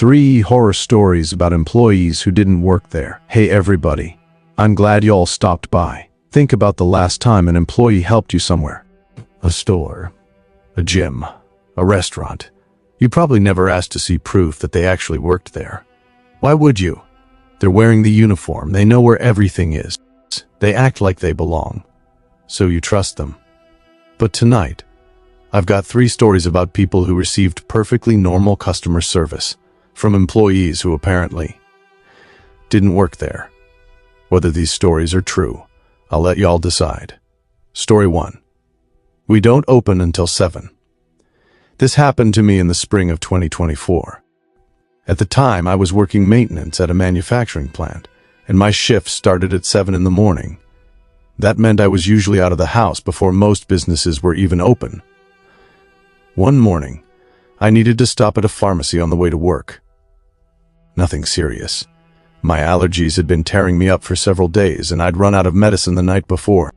3 horror stories about employees who didn't work there. Hey everybody, I'm glad y'all stopped by. Think about the last time an employee helped you somewhere. A store, a gym, a restaurant. You probably never asked to see proof that they actually worked there. Why would you? They're wearing the uniform, they know where everything is. They act like they belong. So you trust them. But tonight, I've got 3 stories about people who received perfectly normal customer service from employees who apparently didn't work there. Whether these stories are true, I'll let y'all decide. Story 1. We don't open until 7. This happened to me in the spring of 2024. At the time, I was working maintenance at a manufacturing plant, and my shift started at 7 in the morning. That meant I was usually out of the house before most businesses were even open. One morning, I needed to stop at a pharmacy on the way to work. Nothing serious. My allergies had been tearing me up for several days, and I'd run out of medicine the night before.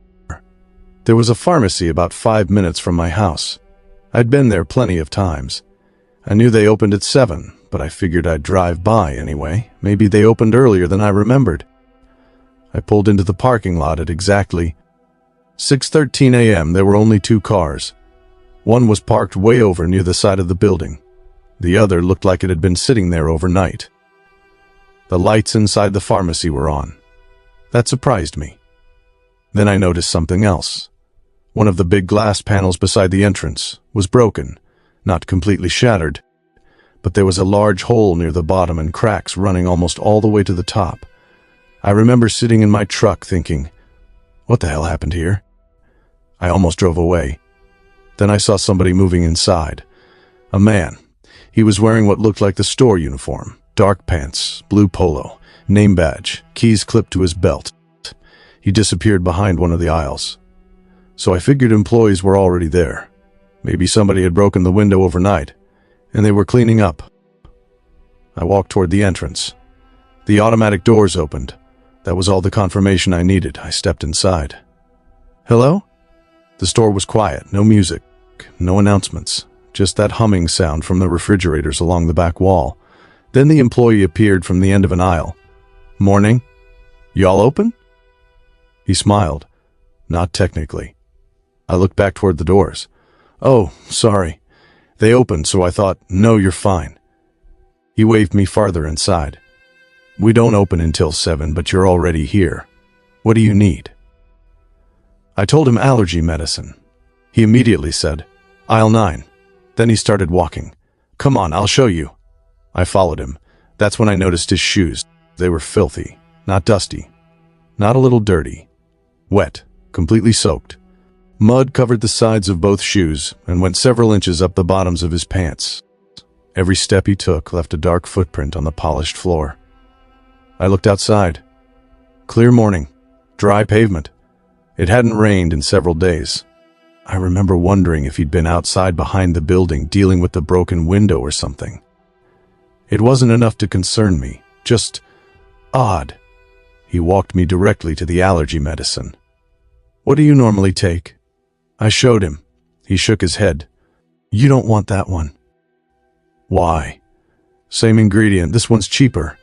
There was a pharmacy about 5 minutes from my house. I'd been there plenty of times. I knew they opened at 7, but I figured I'd drive by anyway. Maybe they opened earlier than I remembered. I pulled into the parking lot at exactly 6:13 a.m. There were only 2 cars. One was parked way over near the side of the building. The other looked like it had been sitting there overnight. The lights inside the pharmacy were on. That surprised me. Then I noticed something else. One of the big glass panels beside the entrance was broken, not completely shattered, but there was a large hole near the bottom and cracks running almost all the way to the top. I remember sitting in my truck thinking, what the hell happened here? I almost drove away. Then I saw somebody moving inside. A man. He was wearing what looked like the store uniform. Dark pants, blue polo, name badge, keys clipped to his belt. He disappeared behind one of the aisles. So I figured employees were already there. Maybe somebody had broken the window overnight, and they were cleaning up. I walked toward the entrance. The automatic doors opened. That was all the confirmation I needed. I stepped inside. Hello? The store was quiet, no music, no announcements, just that humming sound from the refrigerators along the back wall. Then the employee appeared from the end of an aisle. Morning? Y'all open? He smiled. Not technically. I looked back toward the doors. Oh, sorry. They opened, so I thought, no, you're fine. He waved me farther inside. We don't open until 7, but you're already here. What do you need? I told him allergy medicine. He immediately said, Aisle 9. Then he started walking. Come on, I'll show you. I followed him. That's when I noticed his shoes. They were filthy, not dusty, not a little dirty. Wet, completely soaked. Mud covered the sides of both shoes and went several inches up the bottoms of his pants. Every step he took left a dark footprint on the polished floor. I looked outside. Clear morning, dry pavement. It hadn't rained in several days. I remember wondering if he'd been outside behind the building dealing with the broken window or something. It wasn't enough to concern me, just odd. He walked me directly to the allergy medicine. What do you normally take? I showed him. He shook his head. You don't want that one. Why? Same ingredient, this one's cheaper.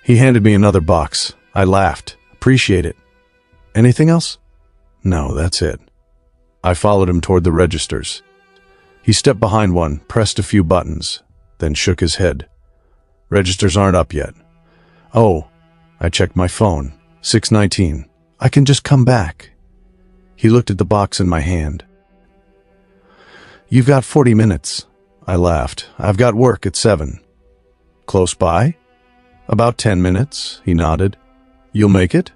He handed me another box. I laughed. Appreciate it. Anything else? No, that's it. I followed him toward the registers. He stepped behind one, pressed a few buttons, then shook his head. Registers aren't up yet. Oh, I checked my phone. 6:19. I can just come back. He looked at the box in my hand. You've got 40 minutes. I laughed. I've got work at 7. Close by? About 10 minutes, he nodded. You'll make it?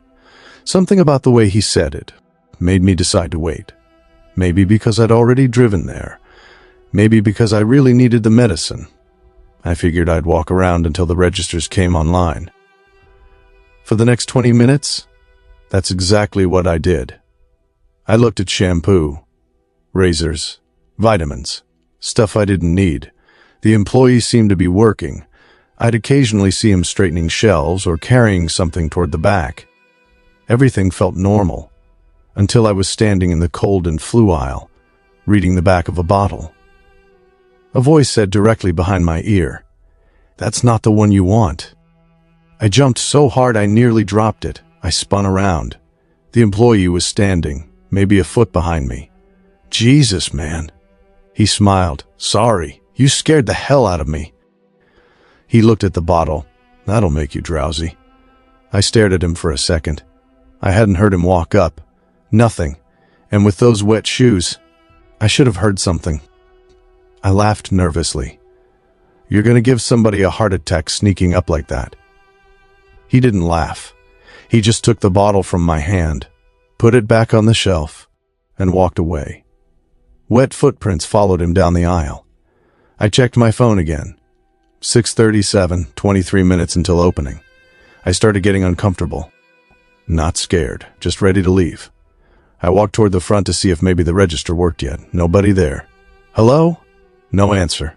Something about the way he said it made me decide to wait. Maybe because I'd already driven there. Maybe because I really needed the medicine. I figured I'd walk around until the registers came online. For the next 20 minutes, that's exactly what I did. I looked at shampoo, razors, vitamins, stuff I didn't need. The employees seemed to be working. I'd occasionally see him straightening shelves or carrying something toward the back. Everything felt normal, until I was standing in the cold and flu aisle, reading the back of a bottle. A voice said directly behind my ear, That's not the one you want." I jumped so hard I nearly dropped it. I spun around. The employee was standing, maybe a foot behind me. "Jesus, man." He smiled. "Sorry, you scared the hell out of me." He looked at the bottle. "That'll make you drowsy." I stared at him for a second. I hadn't heard him walk up. Nothing. And with those wet shoes, I should have heard something. I laughed nervously. "You're going to give somebody a heart attack sneaking up like that." He didn't laugh. He just took the bottle from my hand, put it back on the shelf, and walked away. Wet footprints followed him down the aisle. I checked my phone again. 6:37, 23 minutes until opening. I started getting uncomfortable. Not scared, just ready to leave. I walked toward the front to see if maybe the register worked yet. Nobody there. "Hello?" No answer.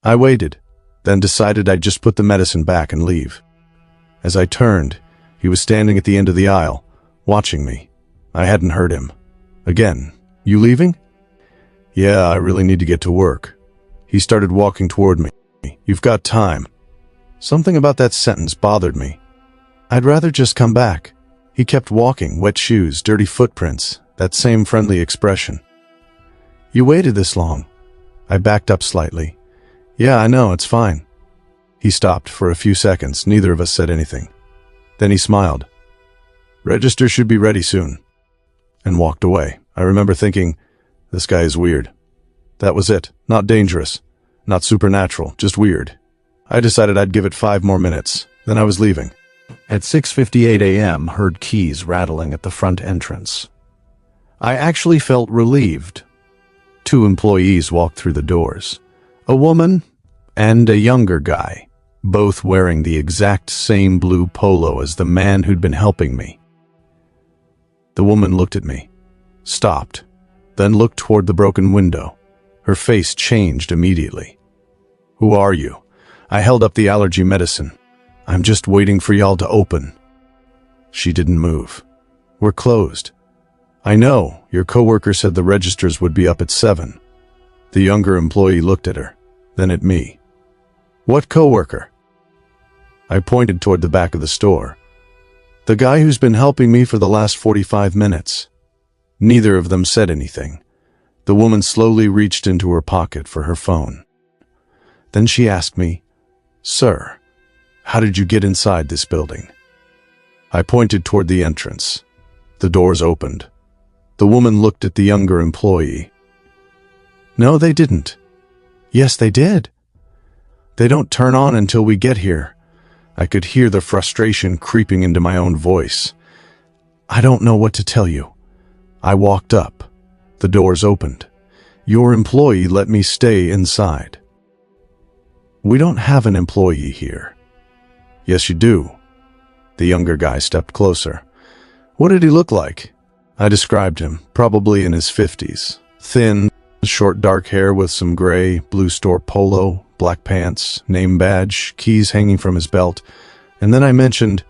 I waited, then decided I'd just put the medicine back and leave. As I turned, he was standing at the end of the aisle, watching me. I hadn't heard him. Again, "You leaving?" "Yeah, I really need to get to work." He started walking toward me. "You've got time." Something about that sentence bothered me. I'd rather just come back. He kept walking, wet shoes, dirty footprints, that same friendly expression. "You waited this long." I backed up slightly. "Yeah, I know, it's fine." He stopped for a few seconds. Neither of us said anything. Then he smiled. "Register should be ready soon," and walked away. I remember thinking, this guy is weird. That was it. Not dangerous. Not supernatural. Just weird. I decided I'd give it 5 more minutes. Then I was leaving. At 6:58 a.m., heard keys rattling at the front entrance. I actually felt relieved. 2 employees walked through the doors. A woman and a younger guy, both wearing the exact same blue polo as the man who'd been helping me. The woman looked at me, stopped, then looked toward the broken window. Her face changed immediately. "Who are you?" I held up the allergy medicine. "I'm just waiting for y'all to open." She didn't move. "We're closed." "I know. Your coworker said the registers would be up at 7. The younger employee looked at her, then at me. "What coworker?" I pointed toward the back of the store. "The guy who's been helping me for the last 45 minutes. Neither of them said anything. The woman slowly reached into her pocket for her phone. Then she asked me, "Sir, how did you get inside this building?" I pointed toward the entrance. The doors opened. The woman looked at the younger employee. "No, they didn't." "Yes, they did. They don't turn on until we get here." I could hear the frustration creeping into my own voice. "I don't know what to tell you." I walked up. The doors opened. "Your employee let me stay inside." "We don't have an employee here." "Yes, you do." The younger guy stepped closer. "What did he look like?" I described him, probably in his 50s. Thin, short dark hair with some gray, blue store polo, black pants, name badge, keys hanging from his belt, and then I mentioned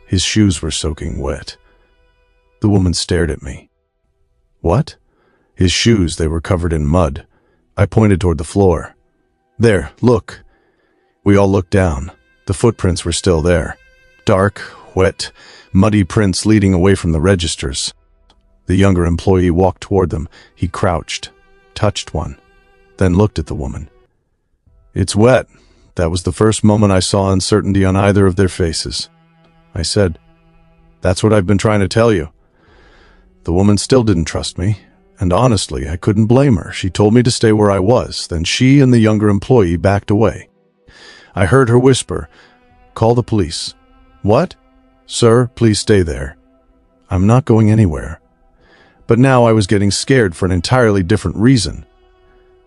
his shoes were soaking wet. The woman stared at me. "What?" "His shoes, they were covered in mud." I pointed toward the floor. "There, look." We all looked down. The footprints were still there. Dark, wet, muddy prints leading away from the registers. The younger employee walked toward them. He crouched, touched one, then looked at the woman. "It's wet." That was the first moment I saw uncertainty on either of their faces. I said, "That's what I've been trying to tell you." The woman still didn't trust me, and honestly, I couldn't blame her. She told me to stay where I was, then she and the younger employee backed away. I heard her whisper, "Call the police." "What?" "Sir, please stay there." "I'm not going anywhere." But now I was getting scared for an entirely different reason.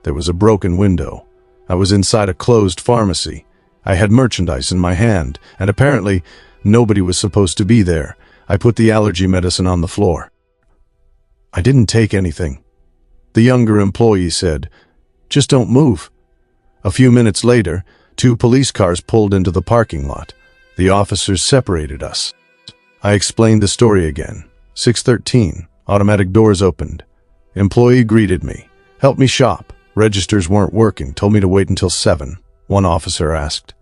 There was a broken window. I was inside a closed pharmacy. I had merchandise in my hand, and apparently nobody was supposed to be there. I put the allergy medicine on the floor. "I didn't take anything." The younger employee said, "Just don't move." A few minutes later, 2 police cars pulled into the parking lot. The officers separated us. I explained the story again. 6:13, automatic doors opened. Employee greeted me, helped me shop. Registers weren't working, told me to wait until 7. One officer asked,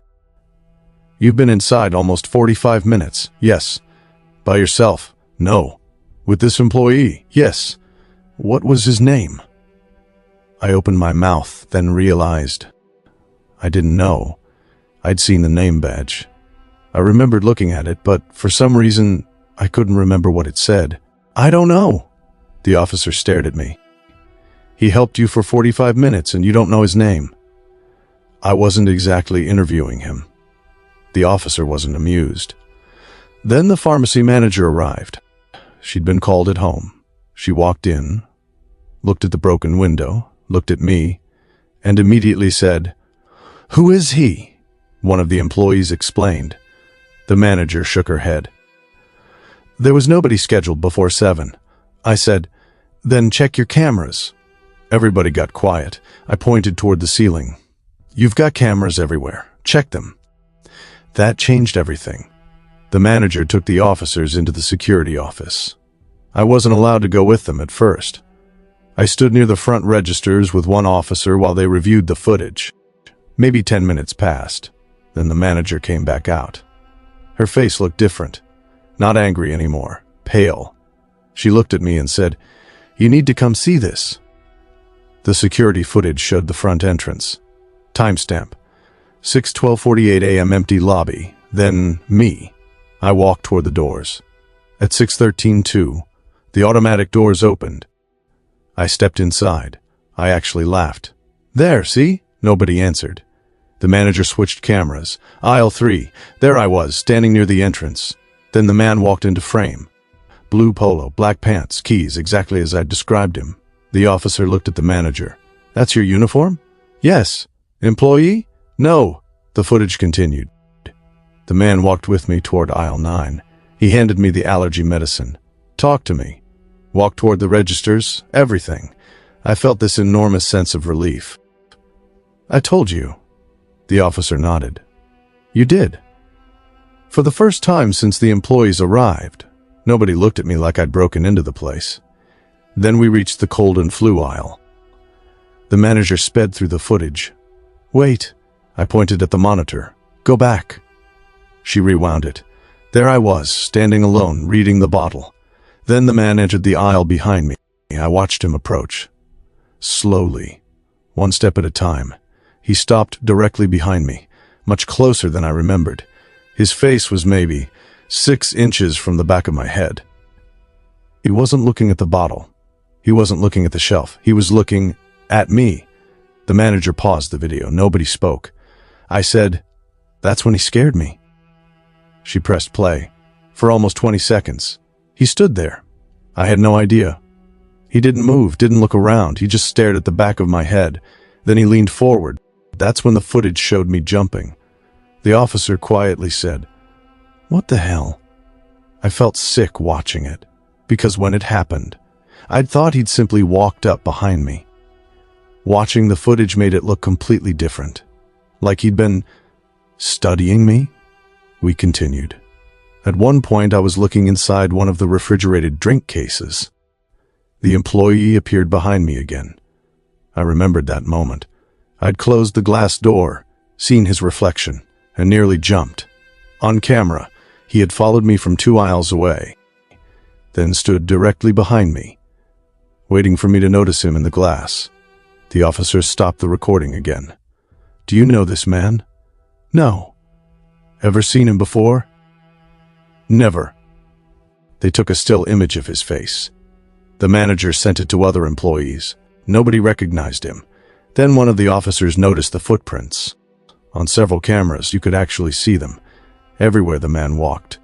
You've been inside almost 45 minutes. Yes. By yourself? No. With this employee? Yes. What was his name? I opened my mouth, then realized I didn't know. I'd seen the name badge. I remembered looking at it, but for some reason, I couldn't remember what it said. I don't know. The officer stared at me. He helped you for 45 minutes and you don't know his name. I wasn't exactly interviewing him. The officer wasn't amused. Then the pharmacy manager arrived. She'd been called at home. She walked in, looked at the broken window, looked at me, and immediately said, "Who is he?" One of the employees explained. The manager shook her head. There was nobody scheduled before 7. I said, "Then check your cameras." Everybody got quiet. I pointed toward the ceiling. "You've got cameras everywhere. Check them." That changed everything. The manager took the officers into the security office. I wasn't allowed to go with them at first. I stood near the front registers with one officer while they reviewed the footage. Maybe 10 minutes passed. Then the manager came back out. Her face looked different. Not angry anymore. Pale. She looked at me and said, "You need to come see this." The security footage showed the front entrance. Timestamp. 6:12:48 a.m. empty lobby. Then me. I walked toward the doors. At 6:13:02, the automatic doors opened. I stepped inside. I actually laughed. "There, see?" Nobody answered. The manager switched cameras. Aisle 3. There I was, standing near the entrance. Then the man walked into frame. Blue polo, black pants, keys, exactly as I'd described him. The officer looked at the manager. "That's your uniform?" "Yes." "Employee?" "No." The footage continued. The man walked with me toward aisle 9. He handed me the allergy medicine. Talked to me. Walked toward the registers. Everything. I felt this enormous sense of relief. "I told you." The officer nodded. "You did." For the first time since the employees arrived, nobody looked at me like I'd broken into the place. Then we reached the cold and flu aisle. The manager sped through the footage. "Wait." I pointed at the monitor. "Go back." She rewound it. There I was, standing alone, reading the bottle. Then the man entered the aisle behind me. I watched him approach. Slowly, one step at a time. He stopped directly behind me, much closer than I remembered. His face was maybe 6 inches from the back of my head. He wasn't looking at the bottle. He wasn't looking at the shelf. He was looking at me. The manager paused the video. Nobody spoke. I said, "That's when he scared me." She pressed play. For almost 20 seconds. He stood there. I had no idea. He didn't move, didn't look around. He just stared at the back of my head. Then he leaned forward. That's when the footage showed me jumping. The officer quietly said, "What the hell?" I felt sick watching it, because when it happened, I'd thought he'd simply walked up behind me. Watching the footage made it look completely different. Like he'd been studying me? We continued. At one point, I was looking inside one of the refrigerated drink cases. The employee appeared behind me again. I remembered that moment. I'd closed the glass door, seen his reflection, and nearly jumped. On camera, he had followed me from 2 aisles away, then stood directly behind me, waiting for me to notice him in the glass. The officer stopped the recording again. "Do you know this man?" "No." "Ever seen him before?" "Never." They took a still image of his face. The manager sent it to other employees. Nobody recognized him. Then one of the officers noticed the footprints. On several cameras, you could actually see them, everywhere the man walked.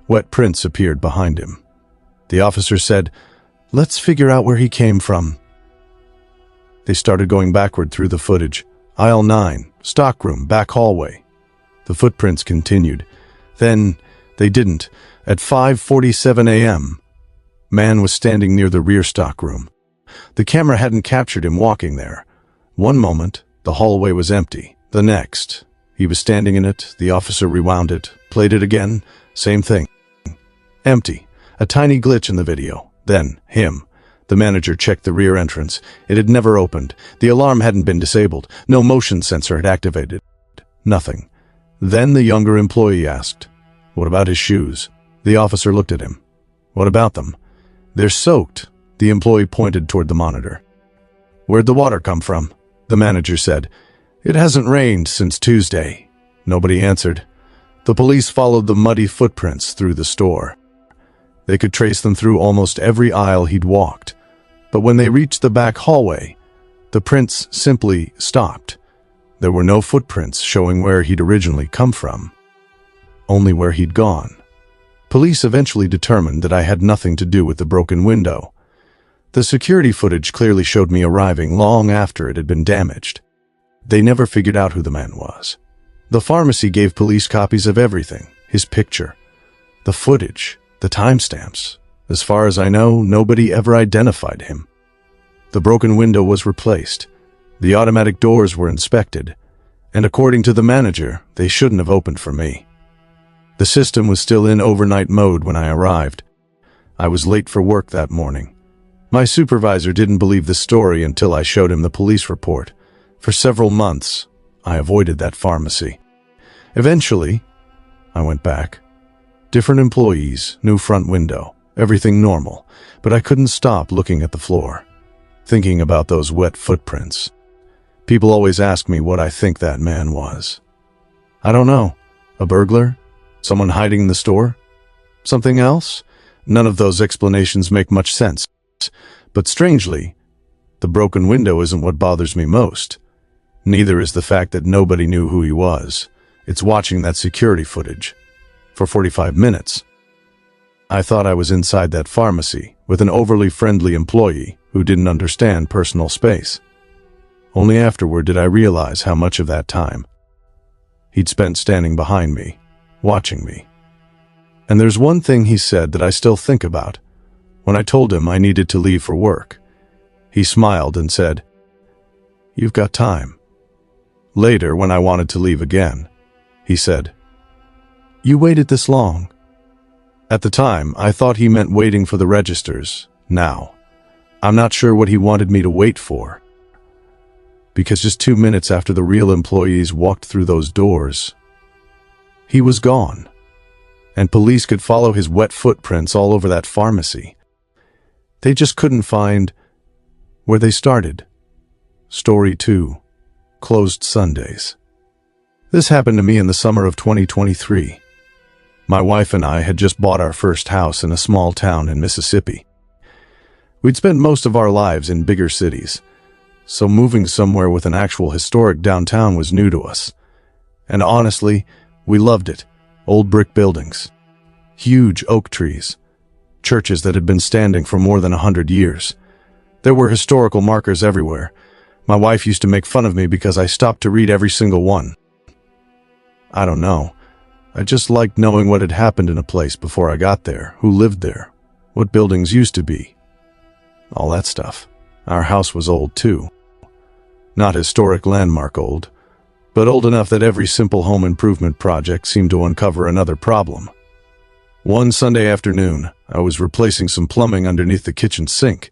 Wet prints appeared behind him. The officer said, "Let's figure out where he came from." They started going backward through the footage. Aisle 9, stockroom, back hallway. The footprints continued. Then, they didn't. At 5:47 a.m., man was standing near the rear stockroom. The camera hadn't captured him walking there. One moment, the hallway was empty. The next, he was standing in it. The officer rewound it, played it again. Same thing. Empty. A tiny glitch in the video. Then, him. The manager checked the rear entrance. It had never opened. The alarm hadn't been disabled. No motion sensor had activated. Nothing. Then the younger employee asked, "What about his shoes?" The officer looked at him. "What about them?" "They're soaked." The employee pointed toward the monitor. "Where'd the water come from?" The manager said. "It hasn't rained since Tuesday." Nobody answered. The police followed the muddy footprints through the store. They could trace them through almost every aisle he'd walked, but when they reached the back hallway, the prints simply stopped. There were no footprints showing where he'd originally come from, only where he'd gone. Police eventually determined that I had nothing to do with the broken window. The security footage clearly showed me arriving long after it had been damaged. They never figured out who the man was. The pharmacy gave police copies of everything: his picture, the footage, the timestamps. As far as I know, nobody ever identified him. The broken window was replaced. The automatic doors were inspected, and according to the manager, they shouldn't have opened for me. The system was still in overnight mode when I arrived. I was late for work that morning. My supervisor didn't believe the story until I showed him the police report. For several months, I avoided that pharmacy. Eventually, I went back. Different employees, new front window, everything normal, but I couldn't stop looking at the floor, thinking about those wet footprints. People always ask me what I think that man was. I don't know. A burglar? Someone hiding in the store? Something else? None of those explanations make much sense. But strangely, the broken window isn't what bothers me most. Neither is the fact that nobody knew who he was. It's watching that security footage. For 45 minutes, I thought I was inside that pharmacy with an overly friendly employee who didn't understand personal space. Only afterward did I realize how much of that time he'd spent standing behind me, watching me. And there's one thing he said that I still think about. When I told him I needed to leave for work, he smiled and said, "You've got time." Later, when I wanted to leave again, he said, "You waited this long." At the time, I thought he meant waiting for the registers. Now, I'm not sure what he wanted me to wait for. Because just 2 minutes after the real employees walked through those doors, he was gone. And police could follow his wet footprints all over that pharmacy. They just couldn't find where they started. Story 2. Closed Sundays. This happened to me in the summer of 2023. My wife and I had just bought our first house in a small town in Mississippi. We'd spent most of our lives in bigger cities, so moving somewhere with an actual historic downtown was new to us. And honestly, we loved it. Old brick buildings, huge oak trees, churches that had been standing for more than 100 years. There were historical markers everywhere. My wife used to make fun of me because I stopped to read every single one. I don't know. I just liked knowing what had happened in a place before I got there, who lived there, what buildings used to be. All that stuff. Our house was old too. Not historic landmark old, but old enough that every simple home improvement project seemed to uncover another problem. One Sunday afternoon, I was replacing some plumbing underneath the kitchen sink.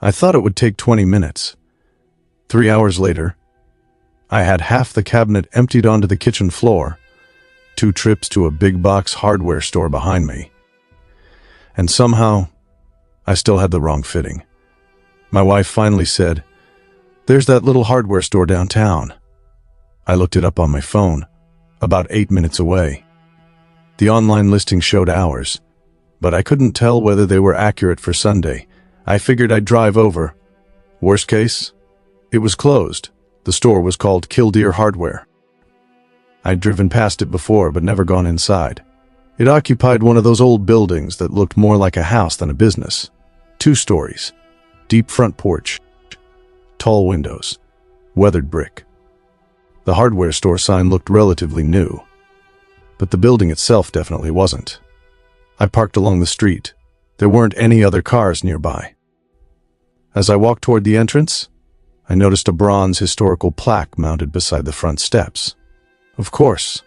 I thought it would take 20 minutes. 3 hours later, I had half the cabinet emptied onto the kitchen floor, 2 trips to a big box hardware store behind me. And somehow, I still had the wrong fitting. My wife finally said, "There's that little hardware store downtown." I looked it up on my phone, about 8 minutes away. The online listing showed hours, but I couldn't tell whether they were accurate for Sunday. I figured I'd drive over. Worst case, it was closed. The store was called Killdeer Hardware. I'd driven past it before, but never gone inside. It occupied one of those old buildings that looked more like a house than a business. 2 stories, deep front porch, tall windows, weathered brick. The hardware store sign looked relatively new, but the building itself definitely wasn't. I parked along the street. There weren't any other cars nearby. As I walked toward the entrance, I noticed a bronze historical plaque mounted beside the front steps. Of course,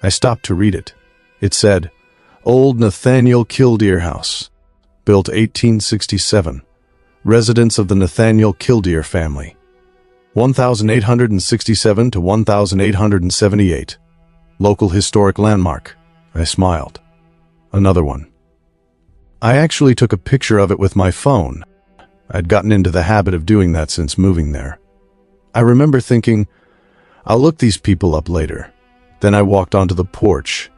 I stopped to read it. It said, "Old Nathaniel Killdeer House, built 1867, residence of the Nathaniel Killdeer family, 1867 to 1878. Local historic landmark. I smiled. Another one. I actually took a picture of it with my phone. I'd gotten into the habit of doing that since moving there. I remember thinking, I'll look these people up later. Then I walked onto the porch.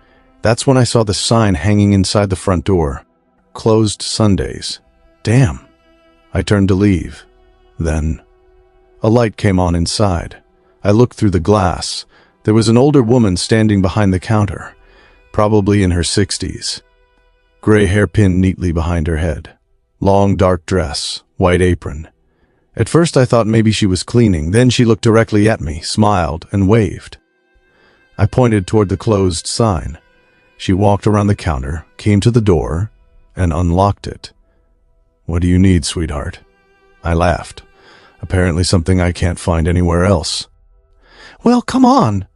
That's when I saw the sign hanging inside the front door. Closed Sundays. Damn. I turned to leave. Then, a light came on inside. I looked through the glass. There was an older woman standing behind the counter, probably in her 60s. Gray hair pinned neatly behind her head. Long dark dress, white apron. At first I thought maybe she was cleaning, then she looked directly at me, smiled, and waved. I pointed toward the closed sign. She walked around the counter, came to the door, and unlocked it. "What do you need, sweetheart?" I laughed. Apparently something I can't find anywhere else. "Well, come on."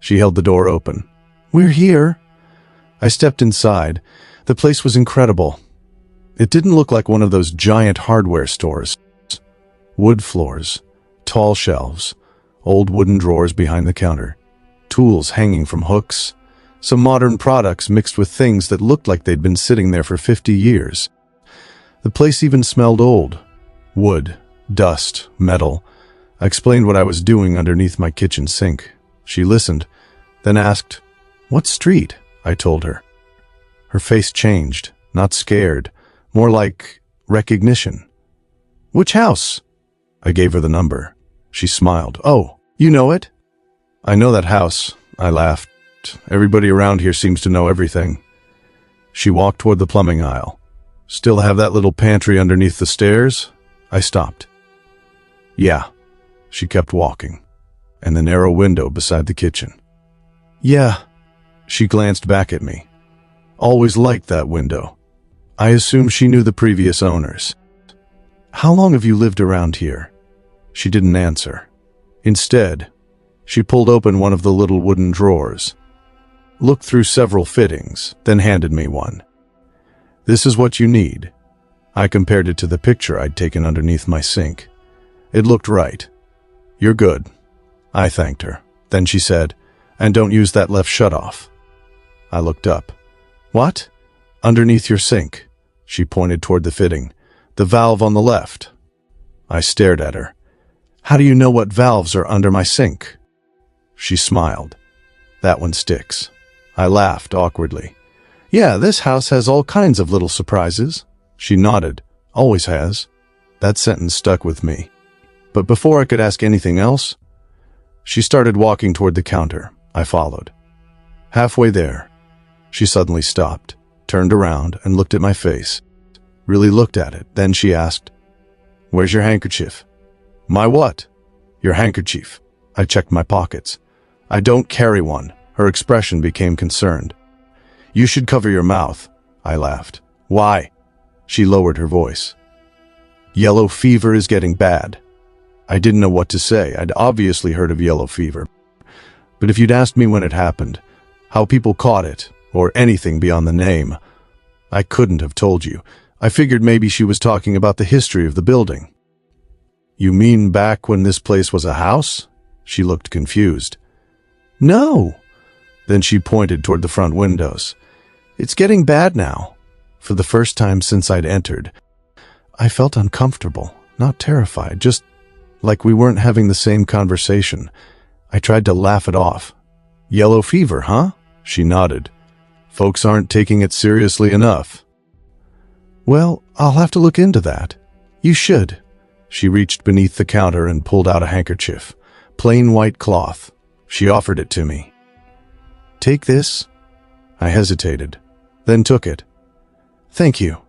She held the door open. "We're here." I stepped inside. The place was incredible. It didn't look like one of those giant hardware stores. Wood floors, tall shelves, old wooden drawers behind the counter, tools hanging from hooks, some modern products mixed with things that looked like they'd been sitting there for 50 years. The place even smelled old. Wood, dust, metal. I explained what I was doing underneath my kitchen sink. She listened, then asked, "What street?" I told her. Her face changed, not scared, more like recognition. "Which house?" I gave her the number. She smiled. "Oh, you know it?" "I know that house," I laughed. "Everybody around here seems to know everything." She walked toward the plumbing aisle. "Still have that little pantry underneath the stairs?" I stopped. "Yeah." She kept walking. "And the narrow window beside the kitchen." "Yeah." She glanced back at me. "Always liked that window." I assumed she knew the previous owners. "How long have you lived around here?" She didn't answer. Instead, she pulled open one of the little wooden drawers, looked through several fittings, then handed me one. "This is what you need." I compared it to the picture I'd taken underneath my sink. It looked right. "You're good." I thanked her. Then she said, "And don't use that left shutoff." I looked up. "What?" "Underneath your sink." She pointed toward the fitting. "The valve on the left." I stared at her. "How do you know what valves are under my sink?" She smiled. "That one sticks." I laughed awkwardly. "Yeah, this house has all kinds of little surprises." She nodded. "Always has." That sentence stuck with me. But before I could ask anything else, she started walking toward the counter. I followed. Halfway there, she suddenly stopped, turned around, and looked at my face. Really looked at it. Then she asked, "Where's your handkerchief?" "My what?" "Your handkerchief." I checked my pockets. "I don't carry one." Her expression became concerned. "You should cover your mouth." I laughed. "Why?" She lowered her voice. "Yellow fever is getting bad." I didn't know what to say. I'd obviously heard of yellow fever. But if you'd asked me when it happened, how people caught it, or anything beyond the name, I couldn't have told you. I figured maybe she was talking about the history of the building. "You mean back when this place was a house?" She looked confused. "No." Then she pointed toward the front windows. "It's getting bad now." For the first time since I'd entered, I felt uncomfortable, not terrified, just like we weren't having the same conversation. I tried to laugh it off. "Yellow fever, huh?" She nodded. "Folks aren't taking it seriously enough." "Well, I'll have to look into that." "You should." She reached beneath the counter and pulled out a handkerchief. Plain white cloth. She offered it to me. "Take this." I hesitated, then took it. "Thank you."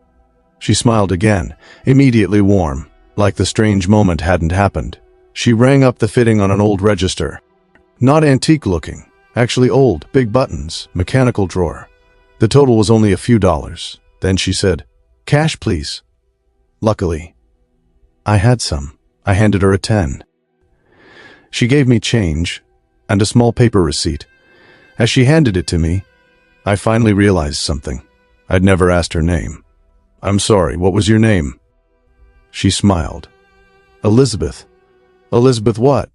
She smiled again, immediately warm, like the strange moment hadn't happened. She rang up the fitting on an old register. Not antique looking, actually old, big buttons, mechanical drawer. The total was only a few dollars. Then she said, "Cash, please." Luckily, I had some. I handed her a 10. She gave me change and a small paper receipt. As she handed it to me, I finally realized something. I'd never asked her name. "I'm sorry, what was your name?" She smiled. "Elizabeth." "Elizabeth what?"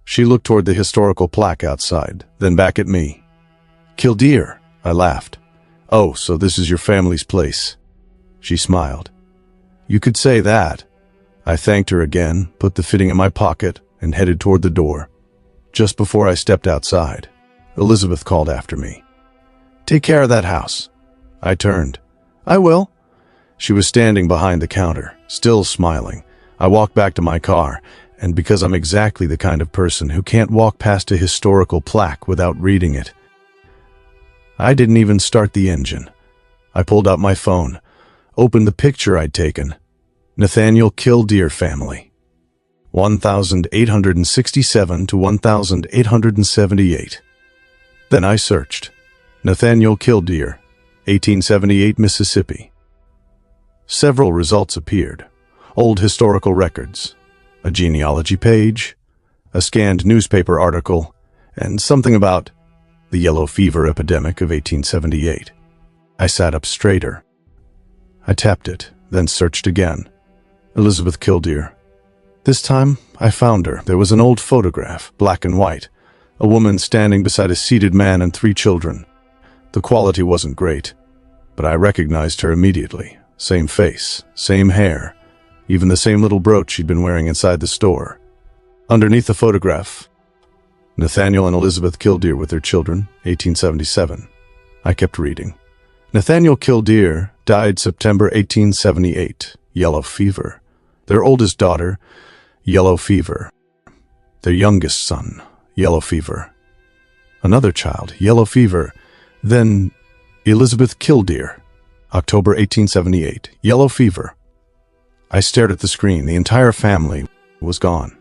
She looked toward the historical plaque outside, then back at me. Killdeer, I laughed. Oh, so this is your family's place. She smiled. You could say that. I thanked her again, put the fitting in my pocket, and headed toward the door. Just before I stepped outside, Elizabeth called after me. Take care of that house. I turned. I will. She was standing behind the counter, still smiling. I walked back to my car, and because I'm exactly the kind of person who can't walk past a historical plaque without reading it, I didn't even start the engine. I pulled out my phone, opened the picture I'd taken. Nathaniel Killdeer family. 1867 to 1878. Then I searched. Nathaniel Killdeer, 1878 Mississippi. Several results appeared. Old historical records, a genealogy page, a scanned newspaper article, and something about the yellow fever epidemic of 1878. I sat up straighter. I tapped it, then searched again. Elizabeth Killdeer. This time, I found her. There was an old photograph, black and white, a woman standing beside a seated man and 3 children. The quality wasn't great, but I recognized her immediately. Same face, same hair, even the same little brooch she'd been wearing inside the store. Underneath the photograph, Nathaniel and Elizabeth Killdeer with their children, 1877. I kept reading. Nathaniel Killdeer died September 1878, yellow fever. Their oldest daughter, yellow fever. Their youngest son, yellow fever. Another child, yellow fever. Then Elizabeth Killdeer, October 1878, yellow fever. I stared at the screen. The entire family was gone.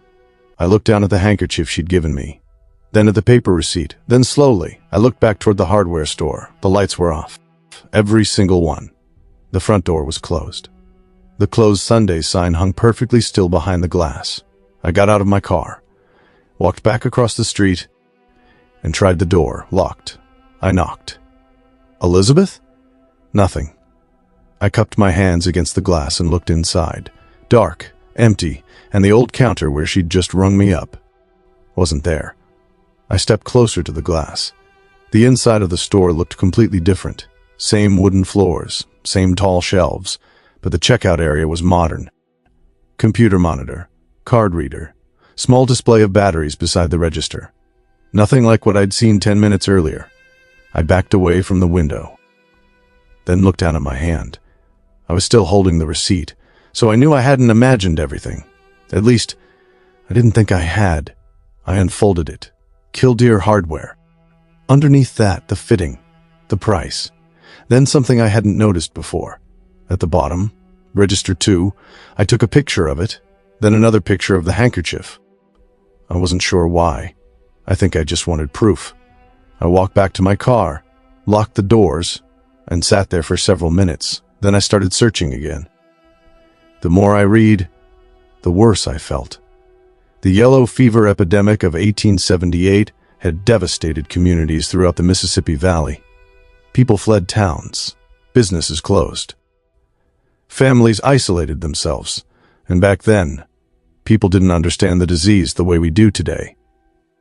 I looked down at the handkerchief she'd given me, then at the paper receipt. Then slowly, I looked back toward the hardware store. The lights were off. Every single one. The front door was closed. The closed Sunday sign hung perfectly still behind the glass. I got out of my car, walked back across the street, and tried the door, locked. I knocked. Elizabeth? Nothing. I cupped my hands against the glass and looked inside. Dark, empty, and the old counter where she'd just rung me up wasn't there. I stepped closer to the glass. The inside of the store looked completely different. Same wooden floors, same tall shelves, but the checkout area was modern. Computer monitor, card reader, small display of batteries beside the register. Nothing like what I'd seen 10 minutes earlier. I backed away from the window, then looked down at my hand. I was still holding the receipt, so I knew I hadn't imagined everything. At least, I didn't think I had. I unfolded it. Killdeer Hardware. Underneath that, the fitting, the price. Then something I hadn't noticed before. At the bottom, Register 2, I took a picture of it, then another picture of the handkerchief. I wasn't sure why. I think I just wanted proof. I walked back to my car, locked the doors, and sat there for several minutes. Then I started searching again. The more I read, the worse I felt. The yellow fever epidemic of 1878 had devastated communities throughout the Mississippi Valley. People fled towns. Businesses closed. Families isolated themselves. And back then, people didn't understand the disease the way we do today.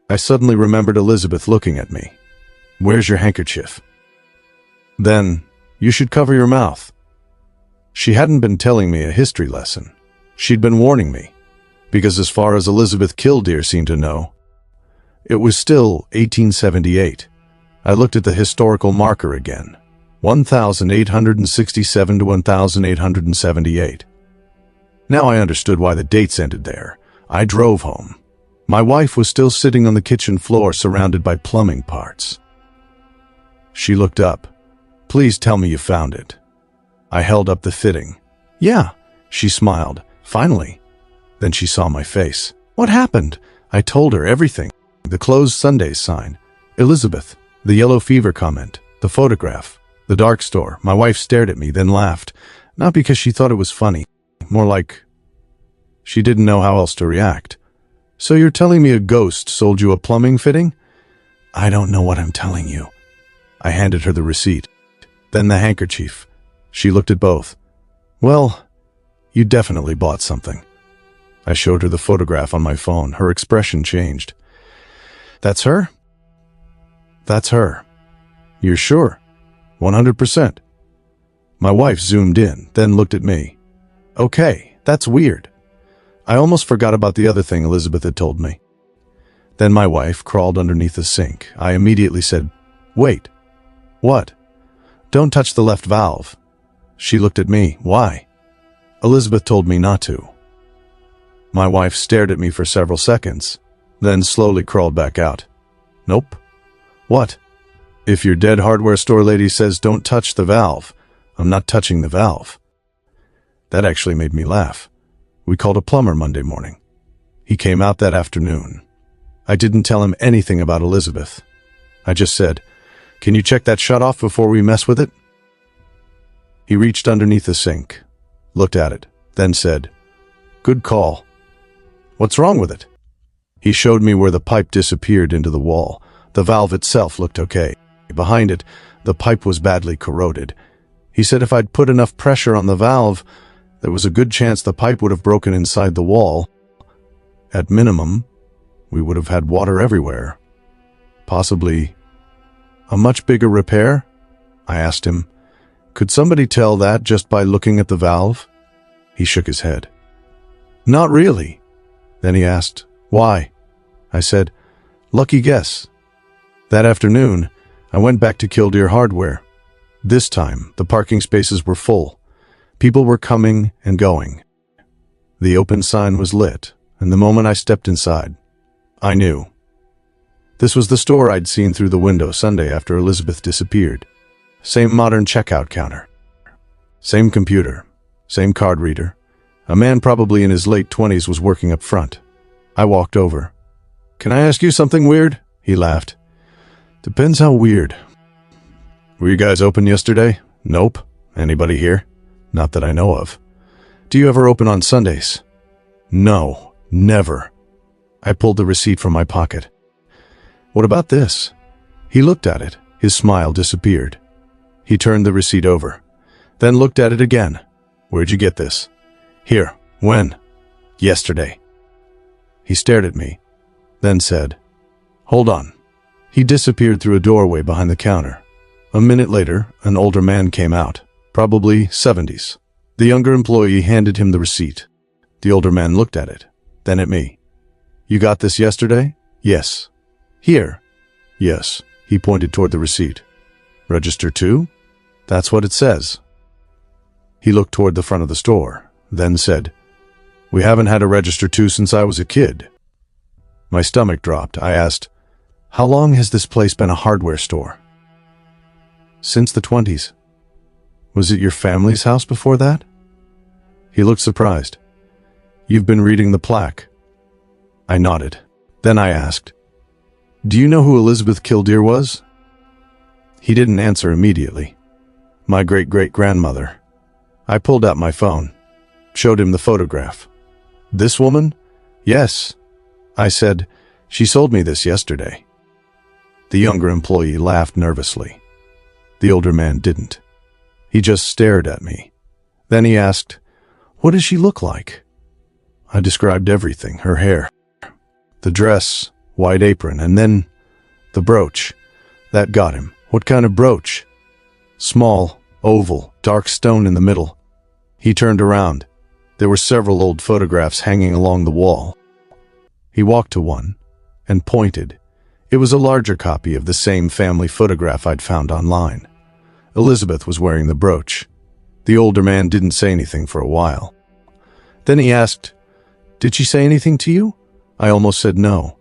I suddenly remembered Elizabeth looking at me. Where's your handkerchief? Then, you should cover your mouth. She hadn't been telling me a history lesson. She'd been warning me, because as far as Elizabeth Killdeer seemed to know, it was still 1878. I looked at the historical marker again, 1867 to 1878. Now I understood why the dates ended there. I drove home. My wife was still sitting on the kitchen floor surrounded by plumbing parts. She looked up. Please tell me you found it. I held up the fitting. Yeah, she smiled. Finally. Then she saw my face. What happened? I told her everything. The closed Sunday sign. Elizabeth. The yellow fever comment. The photograph. The dark store. My wife stared at me, then laughed. Not because she thought it was funny. More like she didn't know how else to react. So you're telling me a ghost sold you a plumbing fitting? I don't know what I'm telling you. I handed her the receipt. Then the handkerchief. She looked at both. Well, you definitely bought something. I showed her the photograph on my phone. Her expression changed. That's her? That's her. You're sure? 100%. My wife zoomed in, then looked at me. Okay, that's weird. I almost forgot about the other thing Elizabeth had told me. Then my wife crawled underneath the sink. I immediately said, "Wait." "What?" "Don't touch the left valve." She looked at me. "Why?" "Elizabeth told me not to." My wife stared at me for several seconds, then slowly crawled back out. "Nope." "What?" "If your dead hardware store lady says don't touch the valve, I'm not touching the valve." That actually made me laugh. We called a plumber Monday morning. He came out that afternoon. I didn't tell him anything about Elizabeth. I just said, "Can you check that shut off before we mess with it?" He reached underneath the sink, looked at it, then said, "Good call." "What's wrong with it?" He showed me where the pipe disappeared into the wall. The valve itself looked okay. Behind it, the pipe was badly corroded. He said if I'd put enough pressure on the valve, there was a good chance the pipe would have broken inside the wall. At minimum, we would have had water everywhere. Possibly a much bigger repair? I asked him. Could somebody tell that just by looking at the valve? He shook his head. Not really. Then he asked, why? I said, lucky guess. That afternoon, I went back to Killdeer Hardware. This time, the parking spaces were full. People were coming and going. The open sign was lit, and the moment I stepped inside, I knew. This was the store I'd seen through the window Sunday after Elizabeth disappeared. Same modern checkout counter. Same computer. Same card reader. A man probably in his late 20s was working up front. I walked over. Can I ask you something weird? He laughed. Depends how weird. Were you guys open yesterday? Nope. Anybody here? Not that I know of. Do you ever open on Sundays? No, never. I pulled the receipt from my pocket. What about this? He looked at it. His smile disappeared. He turned the receipt over, then looked at it again. Where'd you get this? Here. When? Yesterday. He stared at me, then said, Hold on. He disappeared through a doorway behind the counter. A minute later, an older man came out, probably 70s. The younger employee handed him the receipt. The older man looked at it, then at me. You got this yesterday? Yes. Here? Yes. He pointed toward the receipt. Register to? That's what it says. He looked toward the front of the store, then said, We haven't had a register to since I was a kid. My stomach dropped. I asked, How long has this place been a hardware store? Since the 20s. Was it your family's house before that? He looked surprised. You've been reading the plaque. I nodded. Then I asked, Do you know who Elizabeth Killdeer was? He didn't answer immediately. My great-great-grandmother. I pulled out my phone, showed him the photograph. This woman? Yes. I said, She sold me this yesterday. The younger employee laughed nervously. The older man didn't. He just stared at me. Then he asked, What does she look like? I described everything, her hair, the dress, white apron, and then the brooch. That got him. What kind of brooch? Small, oval, dark stone in the middle. He turned around. There were several old photographs hanging along the wall. He walked to one and pointed. It was a larger copy of the same family photograph I'd found online. Elizabeth was wearing the brooch. The older man didn't say anything for a while. Then he asked, Did she say anything to you? I almost said no.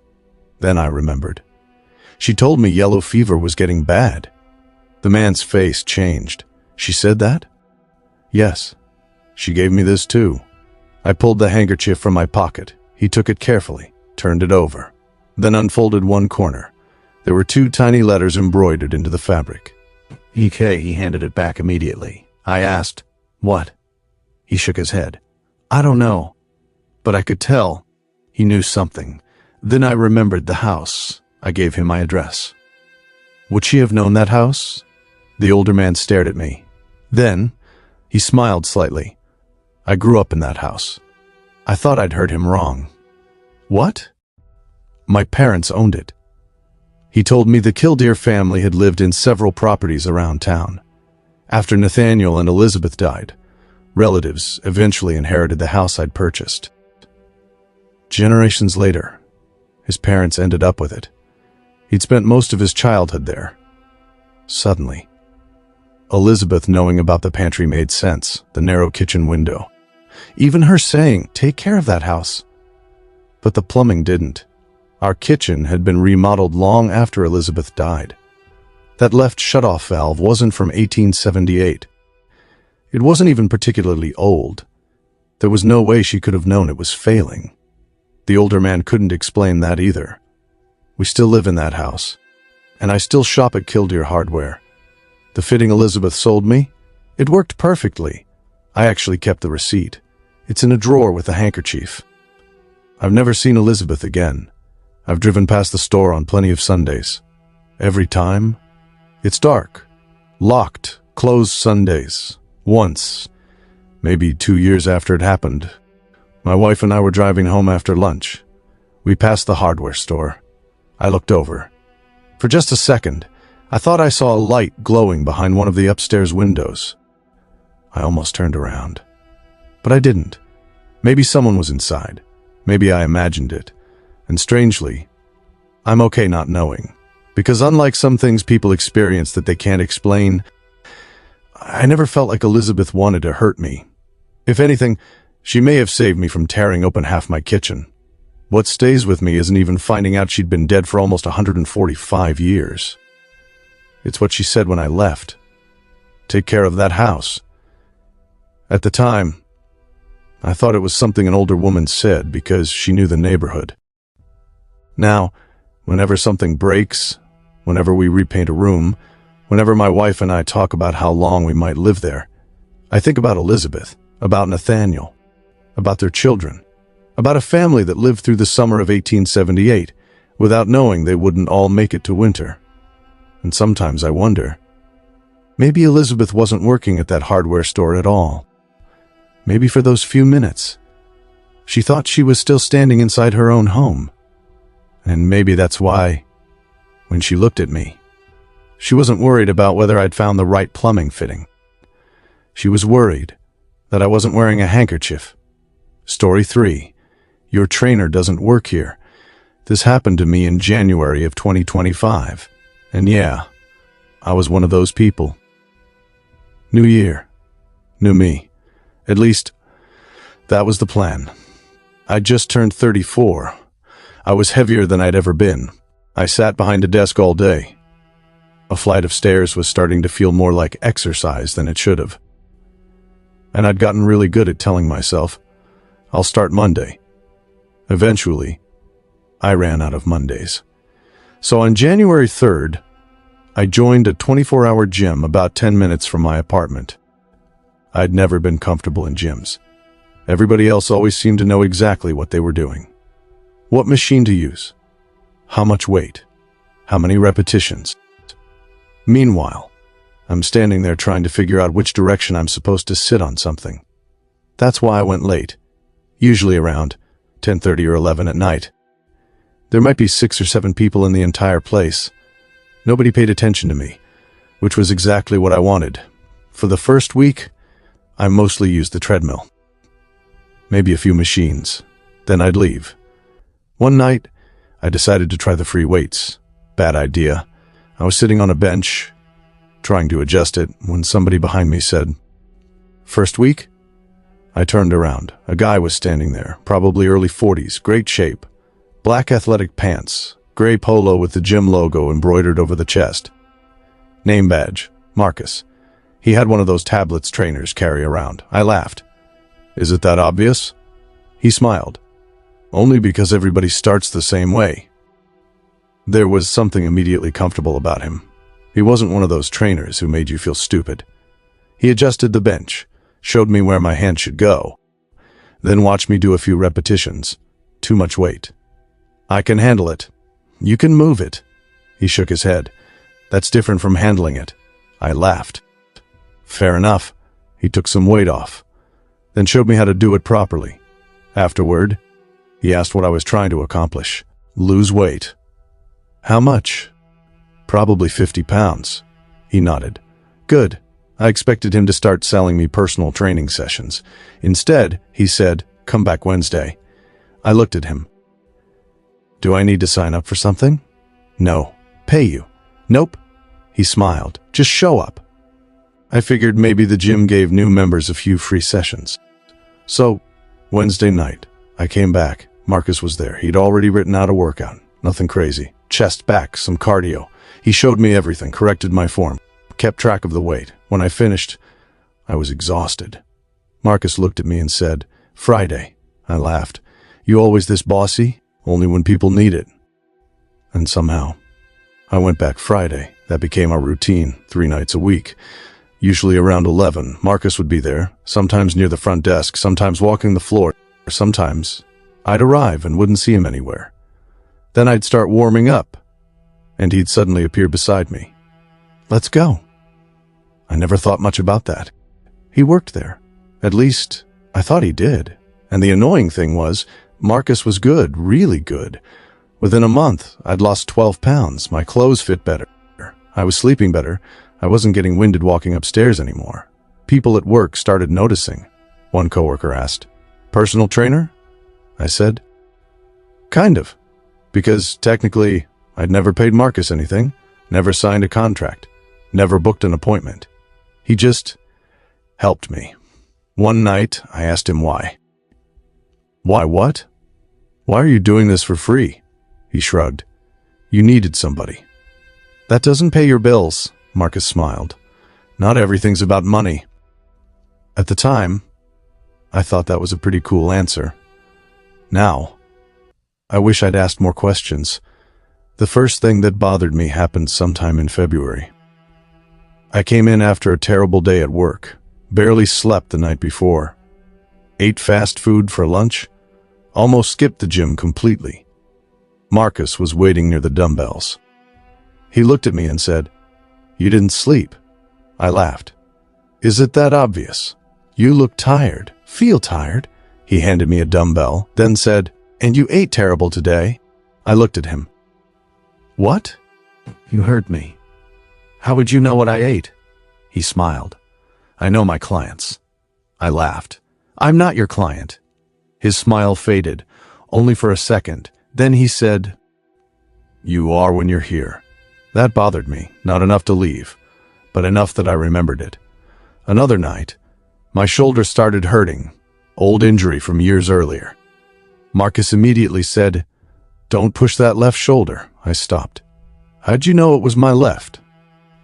Then I remembered. She told me yellow fever was getting bad. The man's face changed. She said that? Yes. She gave me this too. I pulled the handkerchief from my pocket. He took it carefully, turned it over, then unfolded one corner. There were 2 tiny letters embroidered into the fabric. EK, he handed it back immediately. I asked, What? He shook his head. I don't know. But I could tell. He knew something. Then I remembered the house. I gave him my address. Would she have known that house? The older man stared at me. Then, he smiled slightly. I grew up in that house. I thought I'd heard him wrong. What? My parents owned it. He told me the Killdeer family had lived in several properties around town. After Nathaniel and Elizabeth died, relatives eventually inherited the house I'd purchased. Generations later, his parents ended up with it. He'd spent most of his childhood there. Suddenly, Elizabeth knowing about the pantry made sense, the narrow kitchen window. Even her saying, "Take care of that house." But the plumbing didn't. Our kitchen had been remodeled long after Elizabeth died. That left shutoff valve wasn't from 1878. It wasn't even particularly old. There was no way she could have known it was failing. The older man couldn't explain that either. We still live in that house, and I still shop at Killdeer Hardware. The fitting Elizabeth sold me, it worked perfectly. I actually kept the receipt. It's in a drawer with a handkerchief. I've never seen Elizabeth again. I've driven past the store on plenty of Sundays. Every time, it's dark, locked, closed Sundays. Once, maybe 2 years after it happened, my wife and I were driving home after lunch. We passed the hardware store. I looked over. For just a second, I thought I saw a light glowing behind one of the upstairs windows. I almost turned around, but I didn't. Maybe someone was inside. Maybe I imagined it. And strangely, I'm okay not knowing. Because unlike some things people experience that they can't explain, I never felt like Elizabeth wanted to hurt me. If anything, she may have saved me from tearing open half my kitchen. What stays with me isn't even finding out she'd been dead for almost 145 years. It's what she said when I left. Take care of that house. At the time, I thought it was something an older woman said because she knew the neighborhood. Now, whenever something breaks, whenever we repaint a room, whenever my wife and I talk about how long we might live there, I think about Elizabeth, about Nathaniel, about their children, about a family that lived through the summer of 1878 without knowing they wouldn't all make it to winter. And sometimes I wonder, maybe Elizabeth wasn't working at that hardware store at all. Maybe for those few minutes, she thought she was still standing inside her own home. And maybe that's why, when she looked at me, she wasn't worried about whether I'd found the right plumbing fitting. She was worried that I wasn't wearing a handkerchief. Story 3. Your trainer doesn't work here. This happened to me in January of 2025. And yeah, I was one of those people. New year. New me. At least, that was the plan. I'd just turned 34. I was heavier than I'd ever been. I sat behind a desk all day. A flight of stairs was starting to feel more like exercise than it should have. And I'd gotten really good at telling myself, I'll start Monday. Eventually, I ran out of Mondays. So on January 3rd, I joined a 24-hour gym about 10 minutes from my apartment. I'd never been comfortable in gyms. Everybody else always seemed to know exactly what they were doing. What machine to use? How much weight? How many repetitions? Meanwhile, I'm standing there trying to figure out which direction I'm supposed to sit on something. That's why I went late, usually around 10:30 or 11 at night. There might be 6 or 7 people in the entire place. Nobody paid attention to me, which was exactly what I wanted. For the first week, I mostly used the treadmill. Maybe a few machines. Then I'd leave. One night, I decided to try the free weights. Bad idea. I was sitting on a bench, trying to adjust it, when somebody behind me said, "First week?" I turned around. A guy was standing there, probably early 40s, great shape, black athletic pants, gray polo with the gym logo embroidered over the chest. Name badge, Marcus. He had one of those tablets trainers carry around. I laughed. "Is it that obvious?" He smiled. "Only because everybody starts the same way." There was something immediately comfortable about him. He wasn't one of those trainers who made you feel stupid. He adjusted the bench, showed me where my hand should go, then watched me do a few repetitions. Too much weight. "I can handle it." "You can move it." He shook his head. "That's different from handling it." I laughed. "Fair enough." He took some weight off, then showed me how to do it properly. Afterward, he asked what I was trying to accomplish. "Lose weight." "How much?" Probably 50 pounds. He nodded. Good. I expected him to start selling me personal training sessions. Instead, he said, come back Wednesday. I looked at him. Do I need to sign up for something? No. Pay you? Nope. He smiled. Just show up. I figured maybe the gym gave new members a few free sessions. So, Wednesday night, I came back. Marcus was there. He'd already written out a workout. Nothing crazy. Chest, back, some cardio. He showed me everything, corrected my form, kept track of the weight. When I finished, I was exhausted. Marcus looked at me and said, Friday. I laughed. You always this bossy? Only when people need it. And somehow, I went back Friday. That became our routine, 3 nights a week. Usually around 11, Marcus would be there, sometimes near the front desk, sometimes walking the floor, or sometimes I'd arrive and wouldn't see him anywhere. Then I'd start warming up, and he'd suddenly appear beside me. Let's go. I never thought much about that. He worked there. At least, I thought he did. And the annoying thing was, Marcus was good, really good. Within a month, I'd lost 12 pounds. My clothes fit better. I was sleeping better. I wasn't getting winded walking upstairs anymore. People at work started noticing. One coworker asked, Personal trainer? I said, Kind of. Because technically, I'd never paid Marcus anything, never signed a contract, never booked an appointment. He just helped me. One night, I asked him why. Why what? Why are you doing this for free? He shrugged. You needed somebody. That doesn't pay your bills, Marcus smiled. Not everything's about money. At the time, I thought that was a pretty cool answer. Now, I wish I'd asked more questions. The first thing that bothered me happened sometime in February. I came in after a terrible day at work, barely slept the night before, ate fast food for lunch, almost skipped the gym completely. Marcus was waiting near the dumbbells. He looked at me and said, You didn't sleep. I laughed. Is it that obvious? You look tired. Feel tired? He handed me a dumbbell, then said, And you ate terrible today? I looked at him. What? You heard me. How would you know what I ate? He smiled. I know my clients. I laughed. I'm not your client. His smile faded, only for a second. Then he said, You are when you're here. That bothered me, not enough to leave, but enough that I remembered it. Another night, my shoulder started hurting, old injury from years earlier. Marcus immediately said, Don't push that left shoulder. I stopped. How'd you know it was my left?